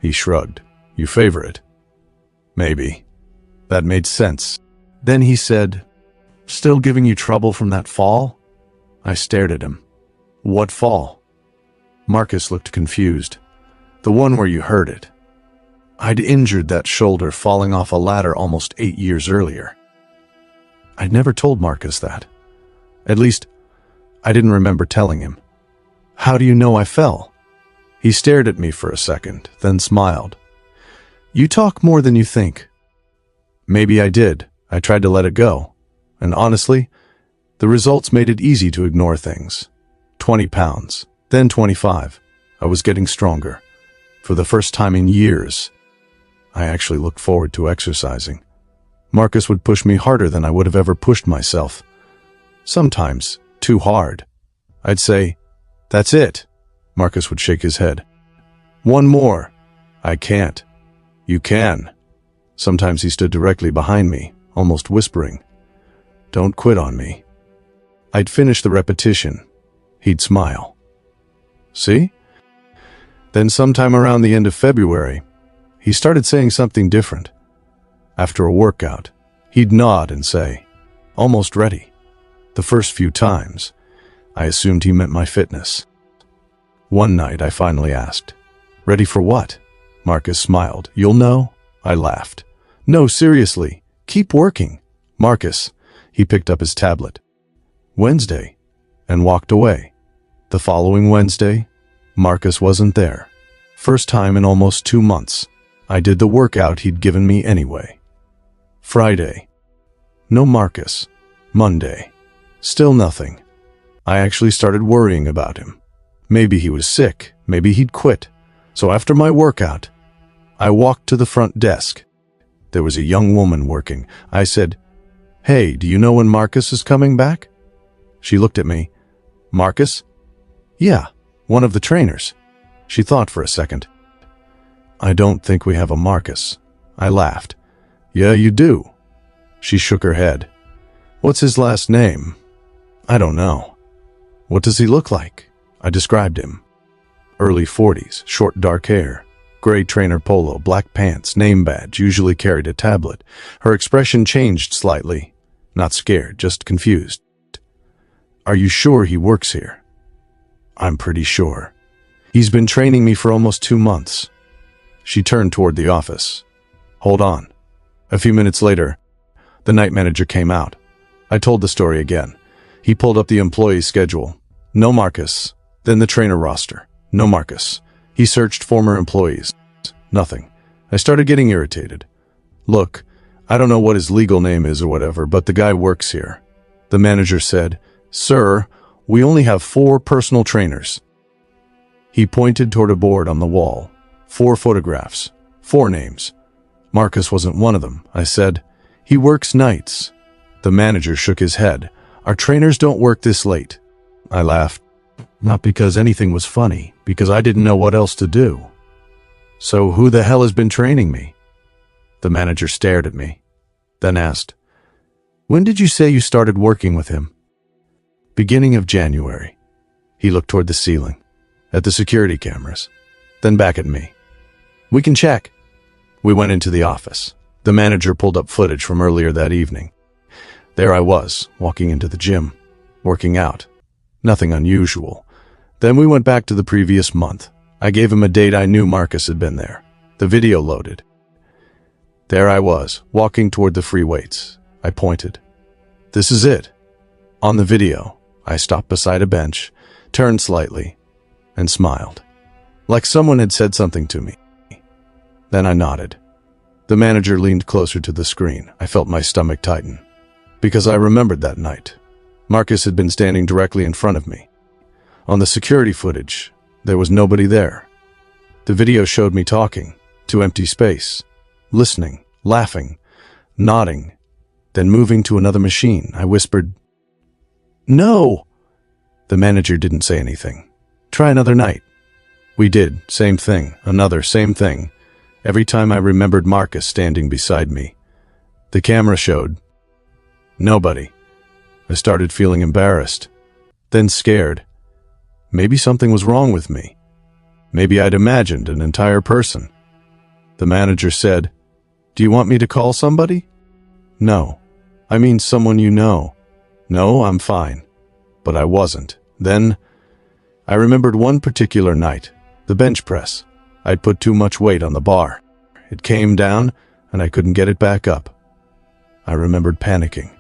He shrugged. You favor it? Maybe. That made sense. Then he said, Still giving you trouble from that fall? I stared at him. What fall? Marcus looked confused. The one where you hurt it. I'd injured that shoulder falling off a ladder almost 8 years earlier. I'd never told Marcus that. At least, I didn't remember telling him. How do you know I fell? He stared at me for a second, then smiled. You talk more than you think. Maybe I did. I tried to let it go. And honestly, the results made it easy to ignore things. 20 pounds, then 25. I was getting stronger. For the first time in years, I actually looked forward to exercising. Marcus would push me harder than I would have ever pushed myself. Sometimes, too hard. I'd say, That's it. Marcus would shake his head. One more. I can't. You can. Sometimes he stood directly behind me, almost whispering, Don't quit on me. I'd finish the repetition. He'd smile. See? Then sometime around the end of February, he started saying something different. After a workout, he'd nod and say, Almost ready. The first few times, I assumed he meant my fitness. One night I finally asked, Ready for what? Marcus smiled. You'll know? I laughed. No, seriously. Keep working. Marcus, he picked up his tablet. Wednesday, and walked away. The following Wednesday, Marcus wasn't there. First time in almost 2 months. I did the workout he'd given me anyway. Friday. No Marcus. Monday. Still nothing. I actually started worrying about him. Maybe he was sick. Maybe he'd quit. So after my workout, I walked to the front desk. There was a young woman working. I said, "Hey, do you know when Marcus is coming back?" She looked at me. "Marcus?" "Yeah, one of the trainers." She thought for a second. "I don't think we have a Marcus." I laughed. "Yeah, you do." She shook her head. "What's his last name?" "I don't know." "What does he look like?" I described him. Early 40s, short dark hair, gray trainer polo, black pants, name badge, usually carried a tablet. Her expression changed slightly. Not scared, just confused. "Are you sure he works here?" "I'm pretty sure. He's been training me for almost 2 months." She turned toward the office. "Hold on." A few minutes later, the night manager came out. I told the story again. He pulled up the employee schedule. No Marcus. Then the trainer roster. No Marcus. He searched former employees. Nothing. I started getting irritated. "Look, I don't know what his legal name is or whatever, but the guy works here." The manager said, "Sir, we only have 4 personal trainers." He pointed toward a board on the wall. 4 photographs. 4 names. Marcus wasn't one of them. I said, "He works nights." The manager shook his head. "Our trainers don't work this late." I laughed. Not because anything was funny, because I didn't know what else to do. "So who the hell has been training me?" The manager stared at me, then asked, "When did you say you started working with him?" "Beginning of January." He looked toward the ceiling, at the security cameras, then back at me. "We can check." We went into the office. The manager pulled up footage from earlier that evening. There I was, walking into the gym, working out. Nothing unusual. Then we went back to the previous month. I gave him a date I knew Marcus had been there. The video loaded. There I was, walking toward the free weights. I pointed. "This is it." On the video, I stopped beside a bench, turned slightly, and smiled. Like someone had said something to me. Then I nodded. The manager leaned closer to the screen. I felt my stomach tighten. Because I remembered that night. Marcus had been standing directly in front of me. On the security footage, there was nobody there. The video showed me talking to empty space, listening, laughing, nodding, then moving to another machine. I whispered, "No!" The manager didn't say anything. "Try another night." We did, same thing, another, same thing. Every time I remembered Marcus standing beside me. The camera showed nobody. I started feeling embarrassed, then scared. Maybe something was wrong with me. Maybe I'd imagined an entire person. The manager said, "Do you want me to call somebody?" "No. I mean someone you know." "No, I'm fine." But I wasn't. Then, I remembered one particular night, the bench press. I'd put too much weight on the bar. It came down, and I couldn't get it back up. I remembered panicking.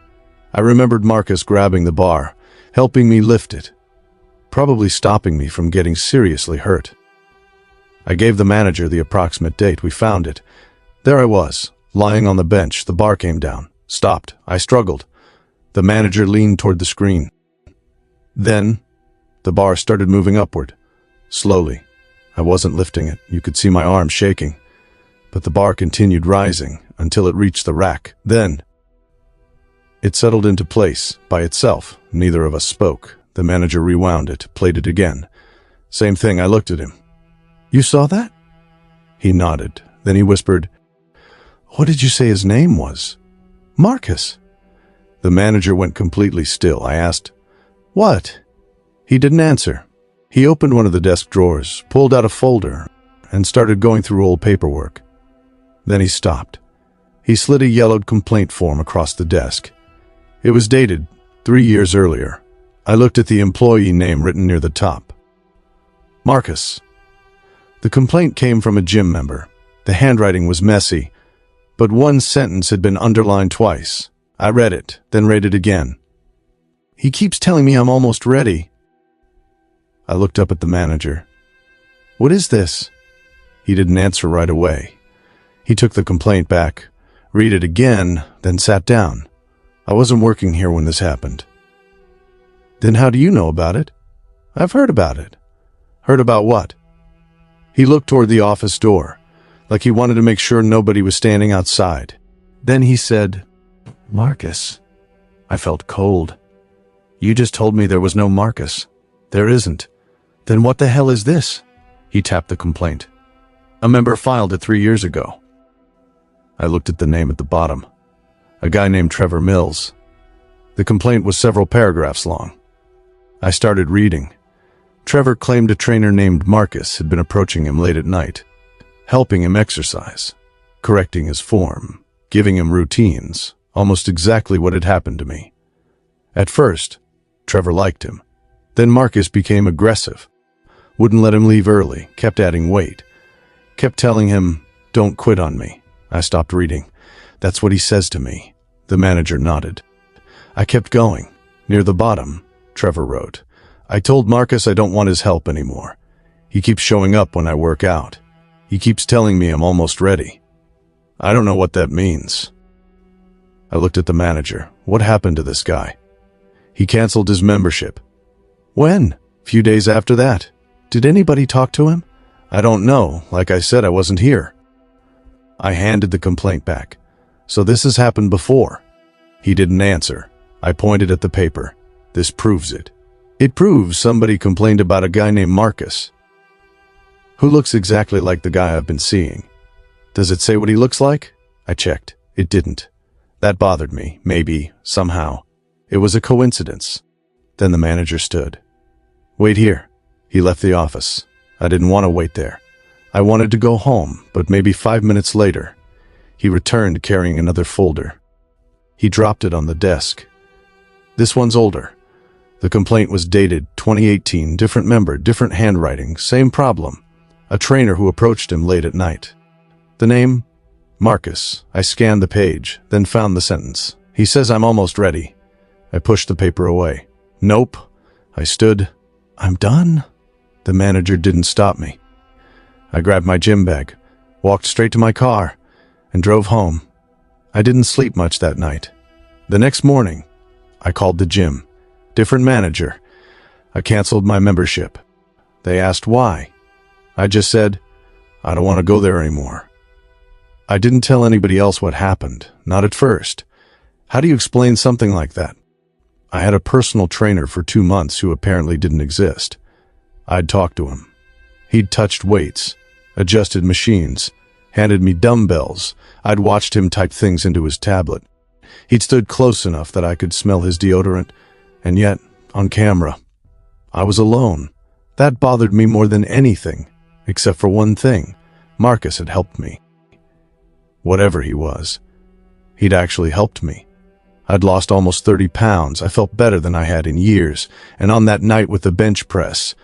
I remembered Marcus grabbing the bar, helping me lift it, probably stopping me from getting seriously hurt. I gave the manager the approximate date. We found it. There I was, lying on the bench. The bar came down, stopped. I struggled. The manager leaned toward the screen. Then, the bar started moving upward, slowly. I wasn't lifting it. You could see my arm shaking. But the bar continued rising until it reached the rack. Then, it settled into place by itself. Neither of us spoke. The manager rewound it, played it again. Same thing. I looked at him. "You saw that?" He nodded. Then he whispered, "What did you say his name was?" "Marcus." The manager went completely still. I asked, "What?" He didn't answer. He opened one of the desk drawers, pulled out a folder, and started going through old paperwork. Then he stopped. He slid a yellowed complaint form across the desk. It was dated 3 years earlier. I looked at the employee name written near the top. Marcus. The complaint came from a gym member. The handwriting was messy, but one sentence had been underlined twice. I read it, then read it again. "He keeps telling me I'm almost ready." I looked up at the manager. "What is this?" He didn't answer right away. He took the complaint back, read it again, then sat down. "I wasn't working here when this happened." "Then how do you know about it?" "I've heard about it." "Heard about what?" He looked toward the office door, like he wanted to make sure nobody was standing outside. Then he said, "Marcus." I felt cold. "You just told me there was no Marcus." "There isn't." "Then what the hell is this?" He tapped the complaint. "A member filed it 3 years ago." I looked at the name at the bottom. A guy named Trevor Mills. The complaint was several paragraphs long. I started reading. Trevor claimed a trainer named Marcus had been approaching him late at night, helping him exercise, correcting his form, giving him routines, almost exactly what had happened to me. At first, Trevor liked him. Then Marcus became aggressive, wouldn't let him leave early, kept adding weight, kept telling him, "Don't quit on me." I stopped reading. "That's what he says to me." The manager nodded. I kept going. Near the bottom, Trevor wrote, "I told Marcus I don't want his help anymore. He keeps showing up when I work out. He keeps telling me I'm almost ready. I don't know what that means." I looked at the manager. What happened to this guy? He canceled his membership. When? Few days after that. Did anybody talk to him? I don't know. Like I said, I wasn't here. I handed the complaint back. "So this has happened before?" He didn't answer. I pointed at the paper. "This proves it. It proves somebody complained about a guy named Marcus, who looks exactly like the guy I've been seeing." "Does it say what he looks like?" I checked. It didn't. That bothered me, maybe, somehow. It was a coincidence. Then the manager stood. "Wait here." He left the office. I didn't want to wait there. I wanted to go home, but maybe 5 minutes later, he returned carrying another folder. He dropped it on the desk. "This one's older. The complaint was dated 2018, different member, different handwriting, same problem. A trainer who approached him late at night. The name? Marcus." I scanned the page, then found the sentence. "He says I'm almost ready." I pushed the paper away. "Nope." I stood. "I'm done?" The manager didn't stop me. I grabbed my gym bag, walked straight to my car, and drove home. I didn't sleep much that night. The next morning, I called the gym. Different manager. I canceled my membership. They asked why. I just said, "I don't want to go there anymore." I didn't tell anybody else what happened, not at first. How do you explain something like that? I had a personal trainer for 2 months who apparently didn't exist. I'd talked to him. He'd touched weights, adjusted machines, handed me dumbbells. I'd watched him type things into his tablet. He'd stood close enough that I could smell his deodorant, and yet, on camera, I was alone. That bothered me more than anything, except for one thing. Marcus had helped me. Whatever he was, he'd actually helped me. I'd lost almost 30 pounds. I felt better than I had in years. And on that night with the bench press,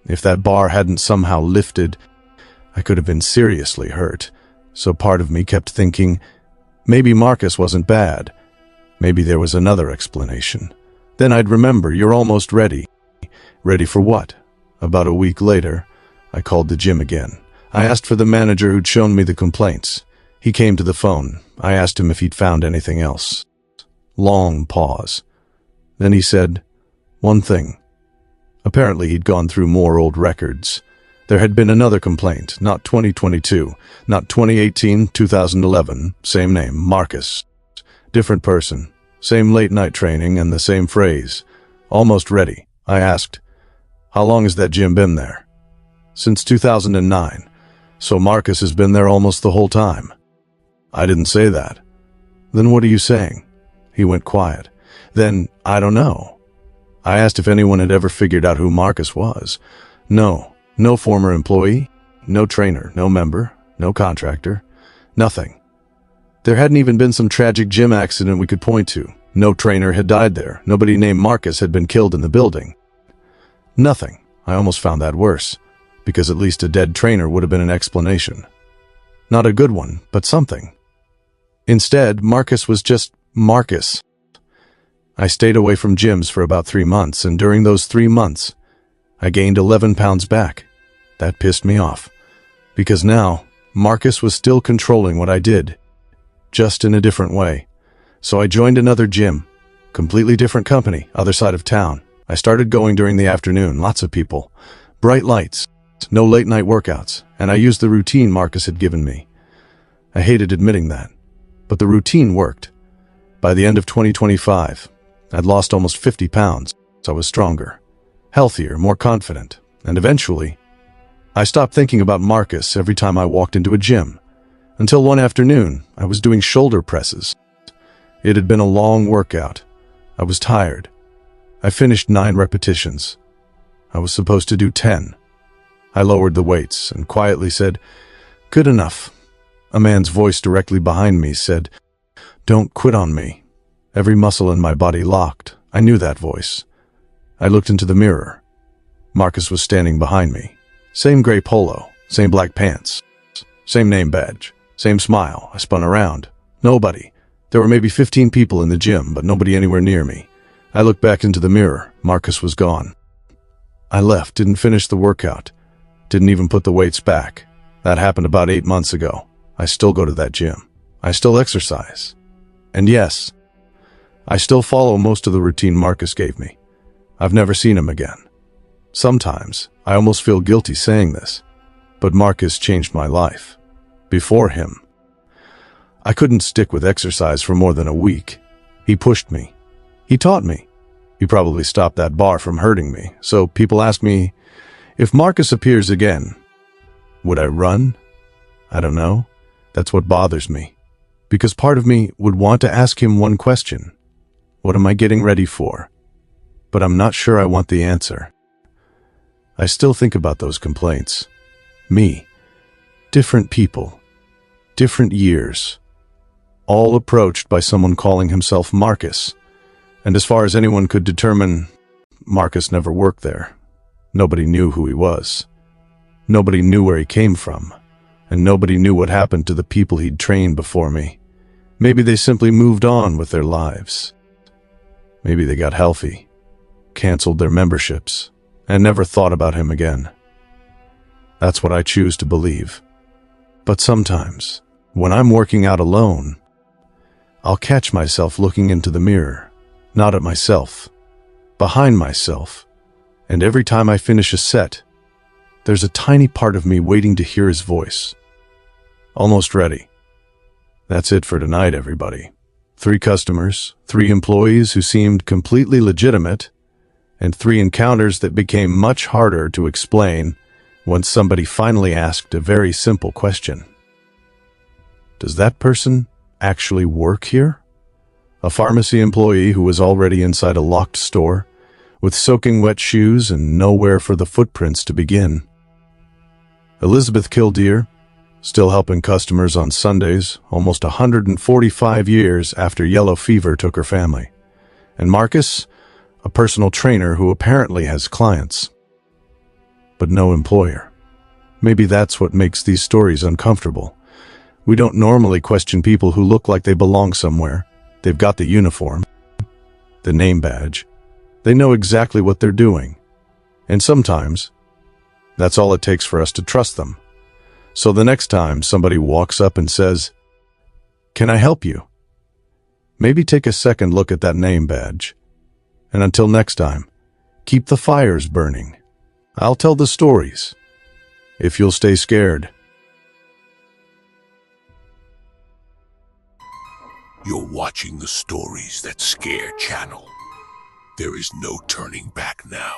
if that bar hadn't somehow lifted, I could have been seriously hurt. So part of me kept thinking, maybe Marcus wasn't bad. Maybe there was another explanation. Then I'd remember, "You're almost ready." Ready for what? About a week later, I called the gym again. I asked for the manager who'd shown me the complaints. He came to the phone. I asked him if he'd found anything else. Long pause. Then he said, "One thing." Apparently he'd gone through more old records. There had been another complaint, not 2022, not 2018, 2011, same name, Marcus. Different person, same late-night training and the same phrase. "Almost ready." I asked, "How long has that gym been there?" "Since 2009. So Marcus has been there almost the whole time." I didn't say that. "Then what are you saying?" He went quiet. Then, "I don't know." I asked if anyone had ever figured out who Marcus was. No former employee, no trainer, no member, no contractor, nothing. There hadn't even been some tragic gym accident we could point to. No trainer had died there. Nobody named Marcus had been killed in the building. Nothing. I almost found that worse, because at least a dead trainer would have been an explanation. Not a good one, but something. Instead, Marcus was just Marcus. I stayed away from gyms for about 3 months, and during those 3 months, I gained 11 pounds back. That pissed me off, because now Marcus was still controlling what I did, just in a different way. So I joined another gym, completely different company, other side of town. I started going during the afternoon, lots of people, bright lights, no late-night workouts, and I used the routine Marcus had given me. I hated admitting that, but the routine worked. By the end of 2025, I'd lost almost 50 pounds. I was stronger, healthier, more confident, and eventually, I stopped thinking about Marcus every time I walked into a gym. Until one afternoon, I was doing shoulder presses. It had been a long workout. I was tired. I finished 9 repetitions. I was supposed to do 10. I lowered the weights and quietly said, "Good enough." A man's voice directly behind me said, "Don't quit on me." Every muscle in my body locked. I knew that voice. I looked into the mirror. Marcus was standing behind me. Same gray polo, same black pants, same name badge, same smile. I spun around. Nobody. There were maybe 15 people in the gym, but nobody anywhere near me. I looked back into the mirror. Marcus was gone. I left, didn't finish the workout, didn't even put the weights back. That happened about 8 months ago. I still go to that gym. I still exercise. And yes, I still follow most of the routine Marcus gave me. I've never seen him again. Sometimes, I almost feel guilty saying this, but Marcus changed my life. Before him, I couldn't stick with exercise for more than a week. He pushed me. He taught me. He probably stopped that bar from hurting me. So people ask me, if Marcus appears again, would I run? I don't know. That's what bothers me. Because part of me would want to ask him one question. What am I getting ready for? But I'm not sure I want the answer. I still think about those complaints. Me. Different people. Different years. All approached by someone calling himself Marcus. And as far as anyone could determine, Marcus never worked there. Nobody knew who he was. Nobody knew where he came from. And nobody knew what happened to the people he'd trained before me. Maybe they simply moved on with their lives. Maybe they got healthy, canceled their memberships, and never thought about him again. That's what I choose to believe. But sometimes, when I'm working out alone, I'll catch myself looking into the mirror, not at myself, behind myself, and every time I finish a set, there's a tiny part of me waiting to hear his voice. Almost ready. That's it for tonight, everybody. 3 customers, 3 employees who seemed completely legitimate, and 3 encounters that became much harder to explain once somebody finally asked a very simple question. Does that person actually work here? A pharmacy employee who was already inside a locked store, with soaking wet shoes and nowhere for the footprints to begin. Elizabeth Killdeer, still helping customers on Sundays, almost 145 years after yellow fever took her family. And Marcus, a personal trainer who apparently has clients, but no employer. Maybe that's what makes these stories uncomfortable. We don't normally question people who look like they belong somewhere. They've got the uniform, the name badge. They know exactly what they're doing. And sometimes, that's all it takes for us to trust them. So the next time somebody walks up and says, "Can I help you?" maybe take a second look at that name badge. And until next time, keep the fires burning. I'll tell the stories, if you'll stay scared. You're watching the Stories That Scare channel. There is no turning back now.